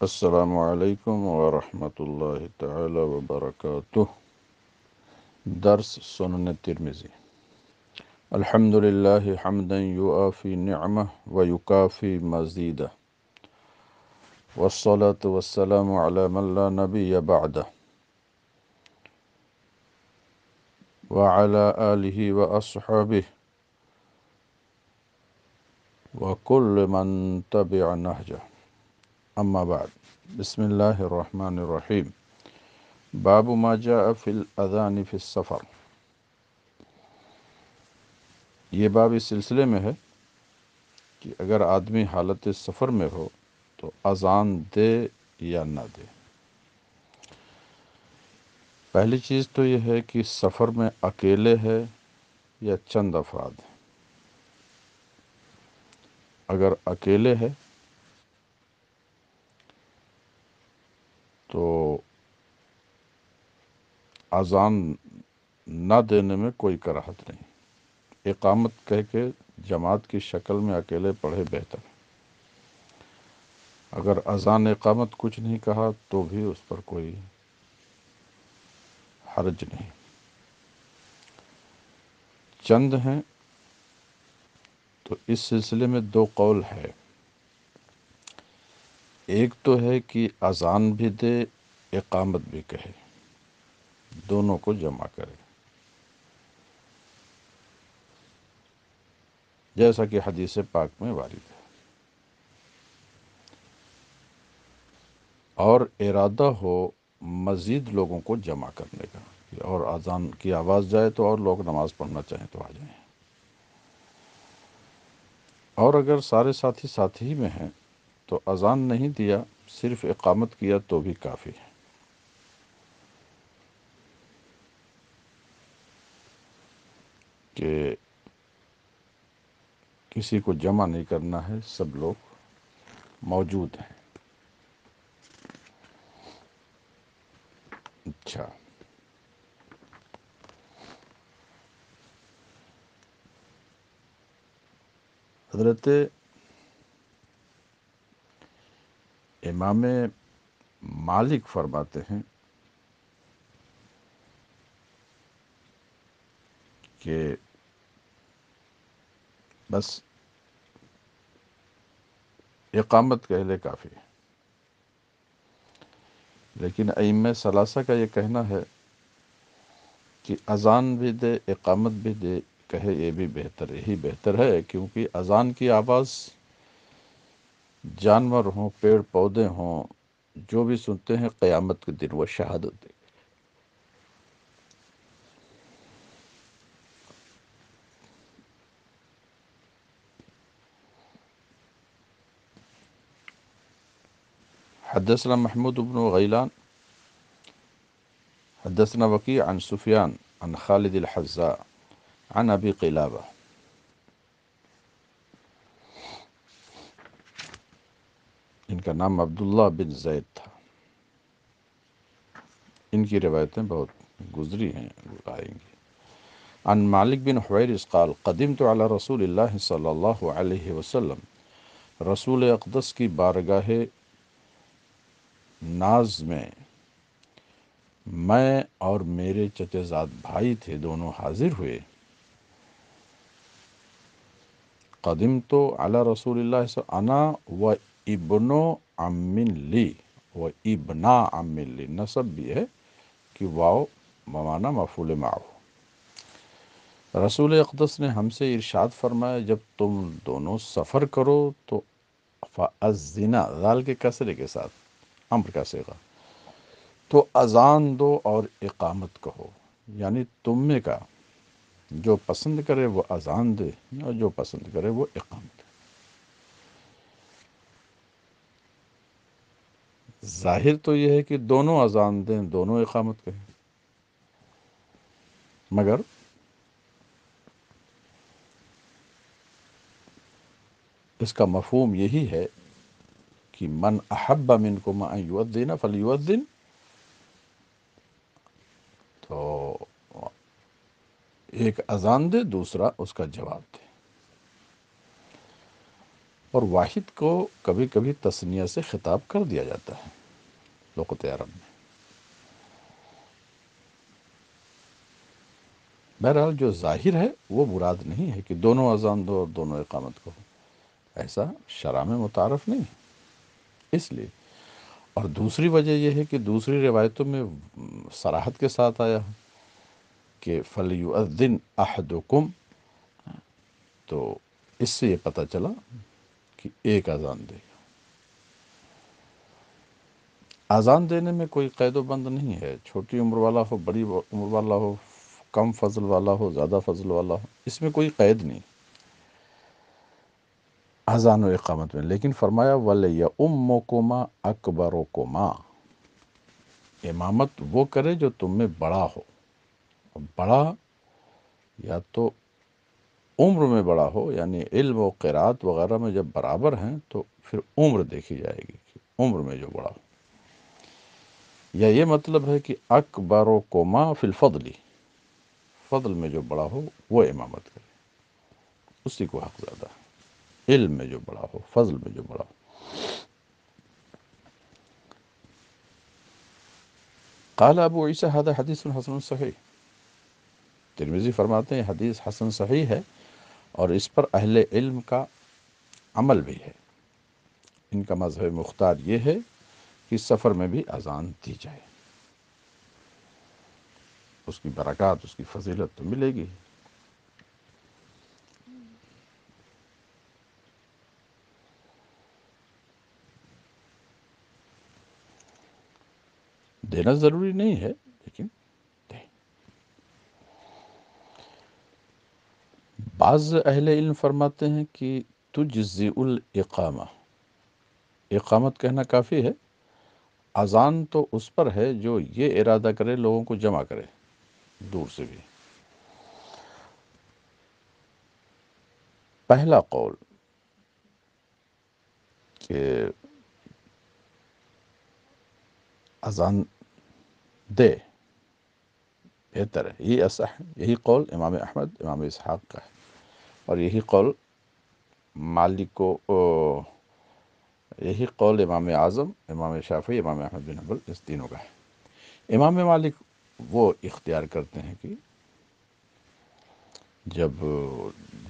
السلام علیکم ورحمۃ اللہ تعالی وبرکاتہ۔ درس سنن ترمذی۔ الحمد للہ حمدا یوافی نعمہ ویکافی مزیدہ، والصلاة والسلام علی من لا نبی بعدہ، وعلی آلہ واصحابہ وکل من تبع نہجہ، اما بعد۔ بسم اللہ الرحمن الرحیم۔ باب ما جاء فی الاذان فی السفر۔ یہ باب اس سلسلے میں ہے کہ اگر آدمی حالت سفر میں ہو تو اذان دے یا نہ دے۔ پہلی چیز تو یہ ہے کہ سفر میں اکیلے ہے یا چند افراد ہیں۔ اگر اکیلے ہے تو اذان نہ دینے میں کوئی کراہت نہیں، اقامت کہہ کے جماعت کی شکل میں اکیلے پڑھے بہتر ہے۔ اگر اذان اقامت کچھ نہیں کہا تو بھی اس پر کوئی حرج نہیں۔ چند ہیں تو اس سلسلے میں دو قول ہے۔ ایک تو ہے کہ اذان بھی دے اقامت بھی کہے، دونوں کو جمع کرے، جیسا کہ حدیث پاک میں وارد ہے، اور ارادہ ہو مزید لوگوں کو جمع کرنے کا، اور اذان کی آواز جائے تو اور لوگ نماز پڑھنا چاہیں تو آ جائیں۔ اور اگر سارے ساتھی ساتھی ہی میں ہیں تو اذان نہیں دیا، صرف اقامت کیا تو بھی کافی ہے۔ کہ کسی کو جمع نہیں کرنا ہے، سب لوگ موجود ہیں۔ اچھا، حضرت امام مالک فرماتے ہیں کہ بس اقامت کہہ لے کافی ہے، لیکن ائمہ ثلاثہ کا یہ کہنا ہے کہ اذان بھی دے اقامت بھی دے کہے، یہ بھی بہتر، یہی بہتر ہے، کیونکہ اذان کی آواز جانور ہوں، پیڑ پودے ہوں، جو بھی سنتے ہیں قیامت کے دن وہ شہادت دے۔ حدثنا محمود بن غیلان حدثنا وکیع عن سفیان عن خالد الحذاء عن ابی قلابہ۔ ان کا نام عبداللہ بن زید تھا، ان کی روایتیں بہت گزری ہیں، آئیں گی۔ عن مالک بن حویرث قال قدمت علی رسول اللہ صلی اللہ علیہ وسلم، رسول اقدس کی بارگاہ ناز میں اور میرے چچا زاد بھائی تھے، دونوں حاضر ہوئے۔ قدمت علی رسول اللہ صلی اللہ علیہ وسلم، انا و ابن عم لی، و ابنا عم لی، نسب بھی ہے کہ واو بمعنی مفعول معہ۔ رسول اقدس نے ہم سے ارشاد فرمایا، جب تم دونوں سفر کرو تو فَأَذِّنَا، ذال کے کسرے کے ساتھ امر کا صیغہ، تو اذان دو اور اقامت کہو، یعنی تم میں کا جو پسند کرے وہ اذان دے اور جو پسند کرے وہ اقامت دے۔ ظاہر تو یہ ہے کہ دونوں اذان دیں، دونوں اقامت کہیں، مگر اس کا مفہوم یہی ہے کہ من احب منکم ان یؤذن فلیؤذن، تو ایک اذان دے، دوسرا اس کا جواب دے۔ اور واحد کو کبھی کبھی تثنیہ سے خطاب کر دیا جاتا ہے لغت عرب میں۔ بہرحال جو ظاہر ہے وہ مراد نہیں ہے کہ دونوں اذان دو اور دونوں اقامت کہو، ایسا شرع میں متعارف نہیں ہے، اس لیے۔ اور دوسری وجہ یہ ہے کہ دوسری روایتوں میں صراحت کے ساتھ آیا ہے کہ فَلْيُؤَذِّنْ أَحَدُكُمْ، تو اس سے یہ پتہ چلا کہ ایک اذان دے۔ اذان دینے میں کوئی قید و بند نہیں ہے، چھوٹی عمر والا ہو، بڑی عمر والا ہو، کم فضل والا ہو، زیادہ فضل والا ہو، اس میں کوئی قید نہیں اذان و اقامت میں۔ لیکن فرمایا وَلْيَؤُمُّكُمَا أَكْبَرُكُمَا، امامت وہ کرے جو تم میں بڑا ہو۔ بڑا یا تو عمر میں بڑا ہو، یعنی علم و قرات وغیرہ میں جب برابر ہیں تو پھر عمر دیکھی جائے گی کہ عمر میں جو بڑا ہو، یا یہ مطلب ہے کہ اکبرکما فی الفضل، فضل میں جو بڑا ہو وہ امامت کرے، اسی کو حق زیادہ ہے، علم میں جو بڑا ہو، فضل میں جو بڑا ہو۔ قال ابو عیسیٰ ھذا حدیث حسن صحیح، ترمذی فرماتے ہیں حدیث حسن صحیح ہے، اور اس پر اہل علم کا عمل بھی ہے۔ ان کا مذہب مختار یہ ہے کہ سفر میں بھی اذان دی جائے، اس کی برکات، اس کی فضیلت تو ملے گی۔ دینا ضروری نہیں ہے لیکن دیں۔ بعض اہل علم فرماتے ہیں کہ تجزئ الاقامہ، اقامت کہنا کافی ہے، اذان تو اس پر ہے جو یہ ارادہ کرے لوگوں کو جمع کرے دور سے بھی۔ پہلا قول کہ اذان دے بہتر ہے، یہ اصح، یہی قول امام احمد، امام اسحاق کا ہے، اور یہی قول مالک کو، یہی قول امام اعظم، امام شافعی، امام احمد بن حنبل، اس تینوں کا ہے۔ امام مالک وہ اختیار کرتے ہیں کہ جب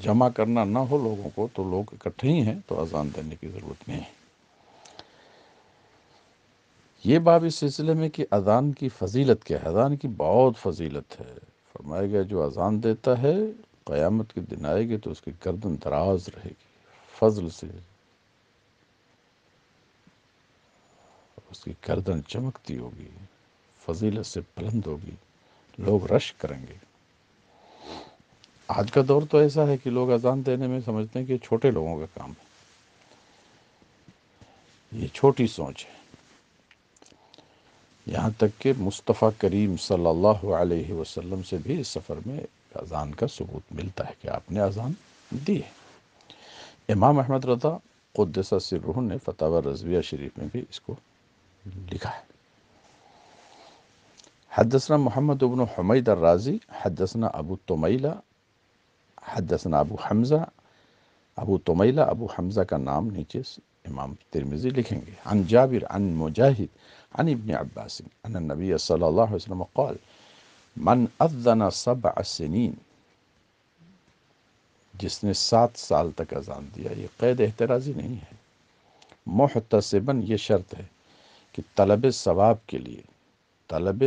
جمع کرنا نہ ہو لوگوں کو تو لوگ اکٹھے ہی ہیں تو اذان دینے کی ضرورت نہیں ہے۔ یہ باب اس سلسلے میں کہ اذان کی فضیلت کیا ہے، اذان کی بہت فضیلت ہے۔ فرمایا گیا جو اذان دیتا ہے قیامت کے دن آئے گی تو اس کی گردن دراز رہے گی، فضل سے اس کی گردن چمکتی ہوگی، فضیلت سے بلند ہوگی، لوگ رش کریں گے۔ آج کا دور تو ایسا ہے کہ لوگ اذان دینے میں سمجھتے ہیں کہ یہ چھوٹے لوگوں کا کام ہے، یہ چھوٹی سوچ ہے۔ یہاں تک کہ مصطفیٰ کریم صلی اللہ علیہ وسلم سے بھی اس سفر میں اذان کا ثبوت ملتا ہے کہ آپ نے اذان دی ہے۔ امام احمد رضا قدس سرہ نے فتاوی رضویہ شریف میں بھی اس کو لکھا ہے۔ حدثنا محمد بن حمید الرازی حدثنا ابو طمیلہ حدثنا ابو حمزہ، ابو طمیلہ ابو حمزہ کا نام نیچے امام ترمذی لکھیں گے۔ عن جابر عن مجاہد عن ابن عباس ان النبی صلی اللہ علیہ وسلم قال من اذن 7 سنین، جس نے 7 سال تک اذان دیا، یہ قید احترازی نہیں ہے، محتسباً یہ شرط ہے کہ طلب ثواب کے لیے، طلب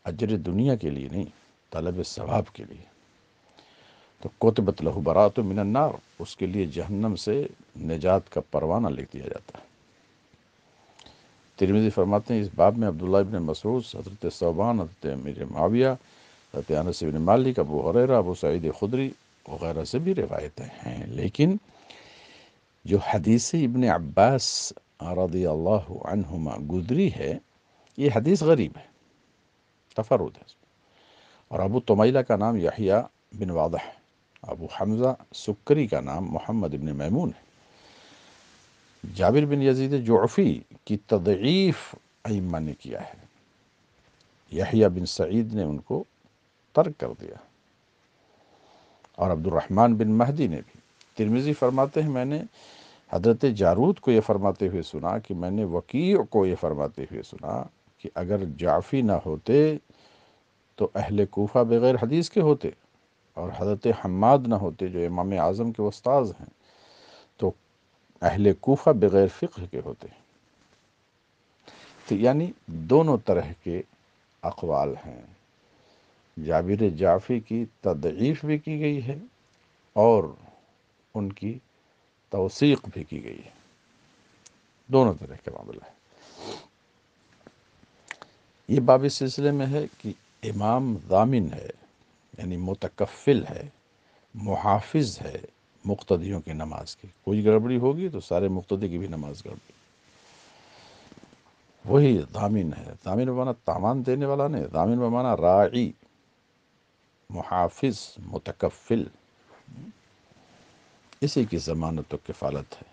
اجر دنیا کے لیے نہیں، طلب ثواب کے لیے، تو کتبت لہ برات من النار، اس کے لیے جہنم سے نجات کا پروانہ لکھ دیا جاتا ہے۔ ترمذی فرماتے ہیں اس باب میں عبداللہ ابن مسعود، حضرت ثوبان، حضرت امیر معاویہ، حضرت انس بن مالک، ابو ہریرہ، ابو سعید خدری وغیرہ سے بھی روایتیں ہیں، لیکن جو حدیث ابن عباس رضی اللہ عنہما گزری ہے یہ حدیث غریب ہے، تفرد ہے، اور ابو طمیلہ کا نام یحییٰ بن واضح، ابو حمزہ سکری کا نام محمد بن میمون ہے۔ جابر بن یزید جعفی کی تضعیف ائمہ نے کیا ہے، یحییٰ بن سعید نے ان کو ترک کر دیا، اور عبد الرحمن بن مہدی نے بھی۔ ترمذی فرماتے ہیں میں نے حضرت جارود کو یہ فرماتے ہوئے سنا کہ میں نے وکیع کو یہ فرماتے ہوئے سنا کہ اگر جعفی نہ ہوتے تو اہل کوفہ بغیر حدیث کے ہوتے، اور حضرت حماد نہ ہوتے جو امام اعظم کے استاذ ہیں تو اہل کوفہ بغیر فقہ کے ہوتے۔ تو یعنی دونوں طرح کے اقوال ہیں، جابر جعفی کی تضعیف بھی کی گئی ہے اور ان کی توثیق بھی کی گئی ہے، دونوں طرح کے معاملہ ہے۔ یہ باب اس سلسلے میں ہے کہ امام ضامن ہے، یعنی متکفل ہے، محافظ ہے مقتدیوں کی نماز کی، کوئی گڑبڑی ہوگی تو سارے مقتدی کی بھی نماز گڑبڑی، وہی ضامن ہے۔ ضامن بمانا تاوان دینے والا نہیں، ضامن بمانا راعی، محافظ، متکفل، اسی کی ضمانت و کفالت ہے۔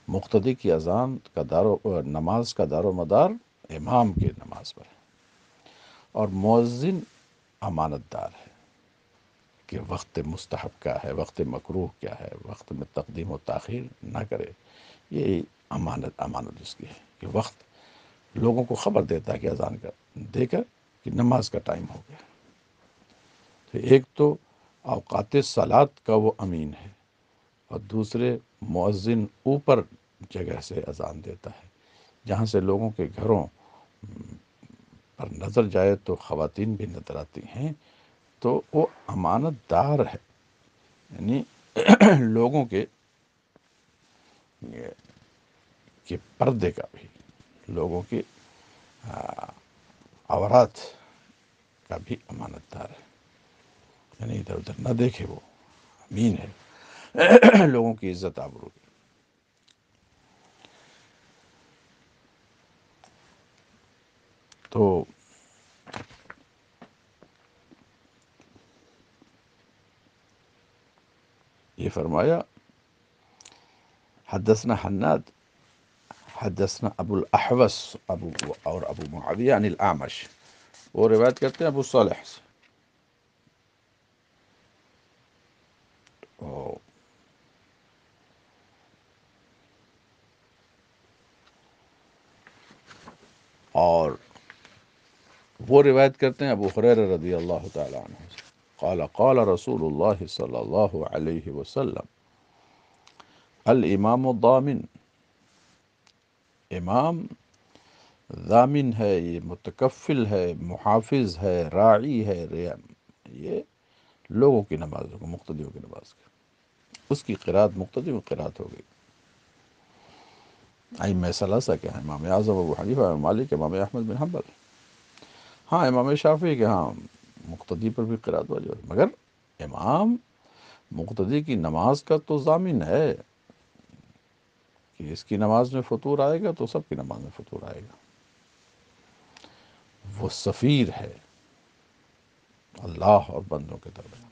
مقتدی کی اذان کا نماز کا دار و مدار امام کے نماز پر ہے، اور مؤذن امانت دار ہے کہ وقت مستحب کیا ہے، وقت مکروہ کیا ہے، وقت میں تقدیم و تاخیر نہ کرے، یہ امانت اس کی ہے کہ وقت لوگوں کو خبر دیتا ہے کہ اذان کا دے کر کہ نماز کا ٹائم ہو گیا۔ تو ایک تو اوقات صلات کا وہ امین ہے، اور دوسرے مؤذن اوپر جگہ سے اذان دیتا ہے جہاں سے لوگوں کے گھروں پر نظر جائے تو خواتین بھی نظر آتی ہیں، تو وہ امانت دار ہے، یعنی لوگوں کے پردے کا بھی، لوگوں کے عورات کا بھی امانت دار ہے، یعنی ادھر ادھر نہ دیکھے، وہ امین ہے لوگوں کی عزت آبرو کی۔ تو یہ فرمایا حدثنا حناد حدثنا ابو الاحوص اور ابو معاویہ عن الاعمش، وہ روایت کرتے ہیں ابو صالح سے، اور وہ روایت کرتے ہیں ابو ہریرہ رضی اللہ تعالی عنہ سے، قال قال رسول اللہ صلی اللہ علیہ وسلم الامام الضامن، امام ضامن ہے، یہ متکفل ہے، محافظ ہے، راعی ہے، یہ لوگوں کی نمازوں کو، مقتدیوں کی نماز کی، اس کی قرات مقتدی میں قرات ہو گئی۔ ائمہ ثلاثہ کے ہیں، امام اعظم ابو حنیفہ، امام مالک، امام احمد بن حنبل، ہاں امام شافعی کے ہاں مقتدی پر بھی قرات واجب ہے، مگر امام مقتدی کی نماز کا تو ضامن ہے کہ اس کی نماز میں فطور آئے گا تو سب کی نماز میں فطور آئے گا، وہ سفیر ہے اللہ اور بندوں کے درمیان۔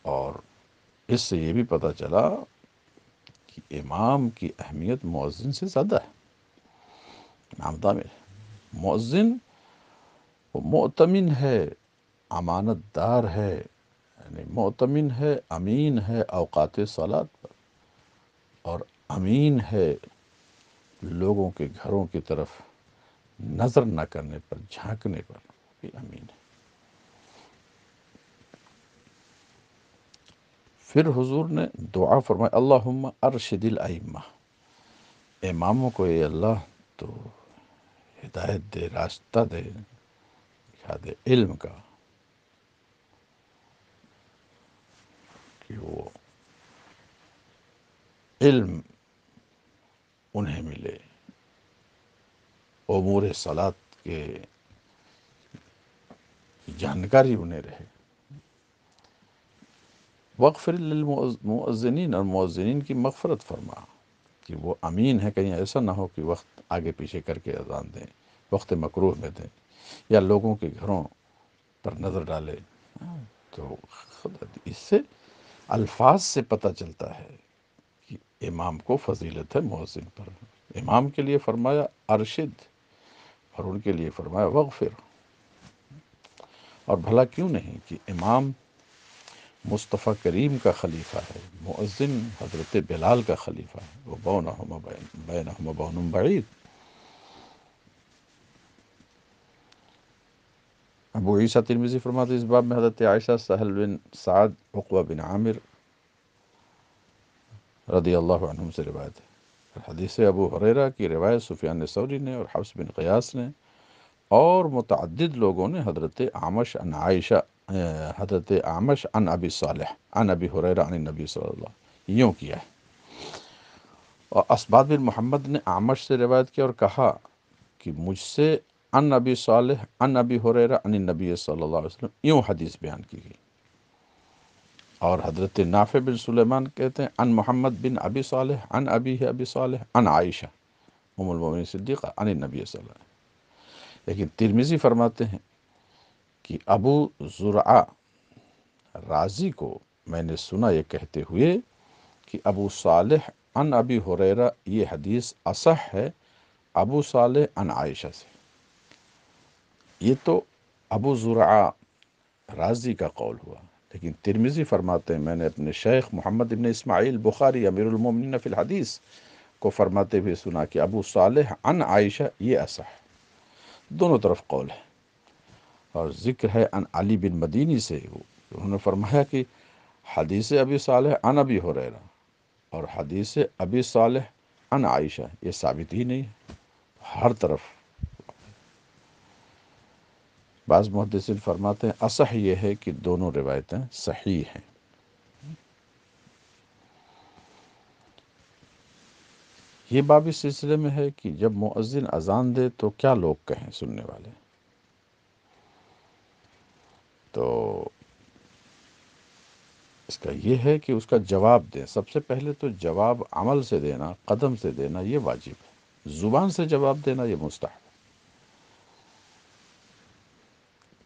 اور اس سے یہ بھی پتہ چلا کہ امام کی اہمیت مؤذن سے زیادہ ہے، امام ضامن ہے، مؤذن وہ مؤتمن ہے، امانت دار ہے، یعنی مؤتمن ہے، امین ہے اوقات صلات پر، اور امین ہے لوگوں کے گھروں کی طرف نظر نہ کرنے پر، جھانکنے پر بھی امین ہے۔ پھر حضور نے دعا فرمائی اللہم ارشد الائمہ، اماموں کو اے اللہ تو ہدایت دے، راستہ دے، دکھا دے علم کا، کہ وہ علم انہیں ملے، امور صلات کے جانکاری انہیں رہے۔ وغفر للمؤذنین، اور مؤذنین کی مغفرت فرما کہ وہ امین ہے، کہیں ایسا نہ ہو کہ وقت آگے پیچھے کر کے اذان دیں، وقت مکروہ میں دیں، یا لوگوں کے گھروں پر نظر ڈالے۔ تو اس سے الفاظ سے پتہ چلتا ہے کہ امام کو فضیلت ہے مؤذن پر۔ امام کے لیے فرمایا ارشد، اور ان کے لیے فرمایا وغفر، اور بھلا کیوں نہیں کہ امام مصطفیٰ کریم کا خلیفہ ہے، مؤذن حضرت بلال کا خلیفہ ہے، وہ بینہما بون بعید۔ ابو عیسیٰ ترمذی فرماتے ہیں اس باب میں حضرت عائشہ، سہل بن سعد، عقبہ بن عامر رضی اللہ عنہم سے روایت ہے۔ حدیث ابو ہریرہ کی روایت سفیان ثوری نے اور حفص بن قیاس نے اور متعدد لوگوں نے حضرت اعمش عن عائشہ، حضرت اعمش عن ابی صالح عن ابی ہریرہ عن النبی صلی اللہ علیہ وسلم یوں کیا ہے۔ اور اسباد بن محمد نے اعمش سے روایت کیا اور کہا کہ مجھ سے عن ابی صالح عن ابی ہریرہ عن النبی صلی اللہ علیہ وسلم یوں حدیث بیان کی گئی۔ اور حضرت نافع بن سلیمان کہتے ہیں عن محمد بن ابی صالح عن ابی ابی صالح عن عائشہ ام المؤمنین صدیقہ عن النبی صلی اللہ علیہ وسلم۔ لیکن ترمذی فرماتے ہیں کہ ابو زرعہ رازی کو میں نے سنا یہ کہتے ہوئے کہ ابو صالح عن ابی ہریرہ یہ حدیث اصح ہے ابو صالح عن عائشہ سے۔ یہ تو ابو زرعہ رازی کا قول ہوا، لیکن ترمذی فرماتے ہیں میں نے اپنے شیخ محمد بن اسماعیل بخاری امیر المومنین فی الحدیث کو فرماتے ہوئے سنا کہ ابو صالح عن عائشہ یہ اصح ہے۔ دونوں طرف قول ہے، اور ذکر ہے عن علی بن مدینی سے، انہوں نے فرمایا کہ حدیث ابی صالح عن ابی ہریرہ اور حدیث ابی صالح عن عائشہ یہ ثابت ہی نہیں ہے، ہر طرف۔ بعض محدثین فرماتے ہیں اصح یہ ہے کہ دونوں روایتیں صحیح ہیں۔ یہ باب اس سلسلے میں ہے کہ جب مؤذن اذان دے تو کیا لوگ کہیں سننے والے، تو اس کا یہ ہے کہ اس کا جواب دیں۔ سب سے پہلے تو جواب عمل سے دینا، قدم سے دینا یہ واجب ہے، زبان سے جواب دینا یہ مستحب ہے۔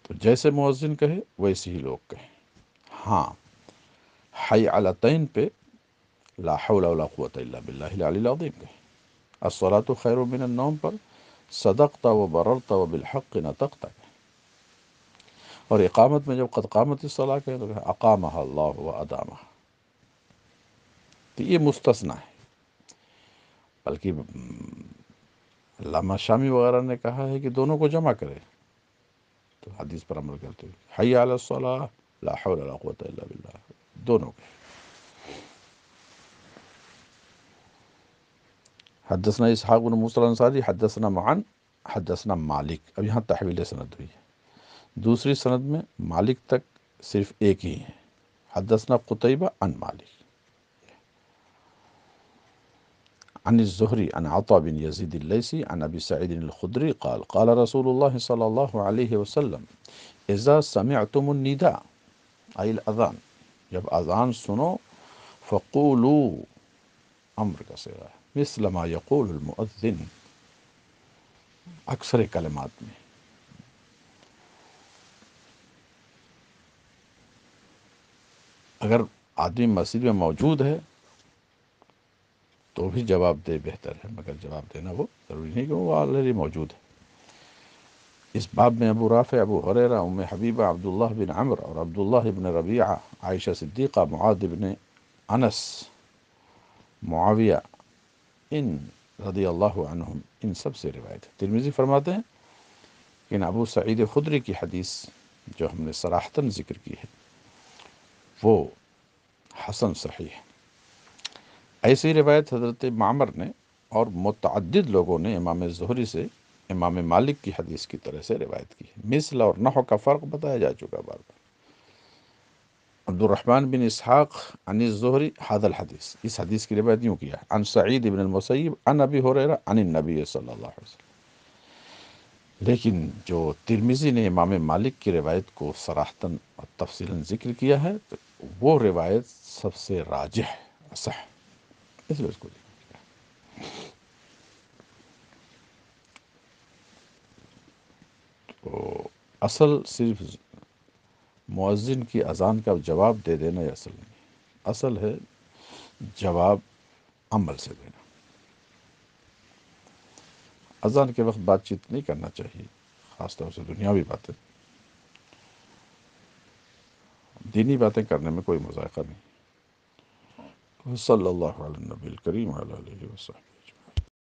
تو جیسے مؤذن کہے ویسے ہی لوگ کہیں۔ ہاں، حی علتین پہ لا حول ولا قوت الا باللہ العلی العظیم کہیں، الصلاۃ خیر من النوم پر صدقت و بررت و بالحق نطقت کہیں، اور اقامت میں جب قد قامت الصلاۃ کہیں تو کہیں اقامہ اللہ و ادامہ۔ تو یہ مستثنیٰ ہے، بلکہ علامہ شامی وغیرہ نے کہا ہے کہ دونوں کو جمع کرے، تو حدیث پر عمل کرتے ہوئے حی علی الصلاۃ لا حول ولا قوت الا باللہ دونوں کو۔ حدثنا اسحاق بن موسیٰ الانصاری حدثنا معن حدثنا مالک، اب یہاں تحویل سند ہوئی ہے، دوسری سند میں مالک تک صرف ایک ہی ہے، حدثنا قتیبہ عن مالک عن الزہری عن عطا بن یزید اللیثی عن ابی سعید الخدری قال قال رسول اللہ صلی اللہ علیہ وسلم اذا سمعتم النداء ای الاذان، جب اذان سنو فقولوا، امر کا صیغہ ہے، مثل ما یقول المؤذن، اکثر کلمات میں۔ اگر آدمی مسجد میں موجود ہے تو بھی جواب دے بہتر ہے، مگر جواب دینا وہ ضروری نہیں کہ وہ آلریڈی موجود ہے۔ اس باب میں ابو رافع، ابو ہریرہ، ام حبیبہ، عبداللہ بن عمر اور عبداللہ بن ربیعہ، عائشہ صدیقہ، معاذ بن انس، معاویہ، ان رضی اللہ عنہم، ان سب سے روایت ہے۔ ترمذی فرماتے ہیں کہ ان ابو سعید خدری کی حدیث جو ہم نے صراحتاً ذکر کی ہے وہ حسن صحیح ہے۔ ایسی روایت حضرت معمر نے اور متعدد لوگوں نے امام زہری سے امام مالک کی حدیث کی طرح سے روایت کی ہے۔ مثل اور نحو کا فرق بتایا جا چکا بار بار۔ عبد الرحمن بن اسحاق عن الزہری هذا الحدیث، اس حدیث کی روایت یوں کیا ہے، عن سعید بن المسیب عن ابی ہریرہ عن النبی صلی اللہ علیہ وسلم۔ لیکن جو ترمذی نے امام مالک کی روایت کو صراحتاً اور تفصیلاً ذکر کیا ہے تو وہ روایت سب سے راجح ہے، صح، اس لیے اس کو ذکر کیا۔ تو اصل صرف مؤذن کی اذان کا جواب دے دینا یہ اصل نہیں، اصل ہے جواب عمل سے دینا۔ اذان کے وقت بات چیت نہیں کرنا چاہیے، خاص طور سے دنیاوی باتیں۔ دینی باتیں کرنے میں کوئی مذائقہ نہیں۔ صلی اللہ علیہ نبی الکریم علیہ وسلم۔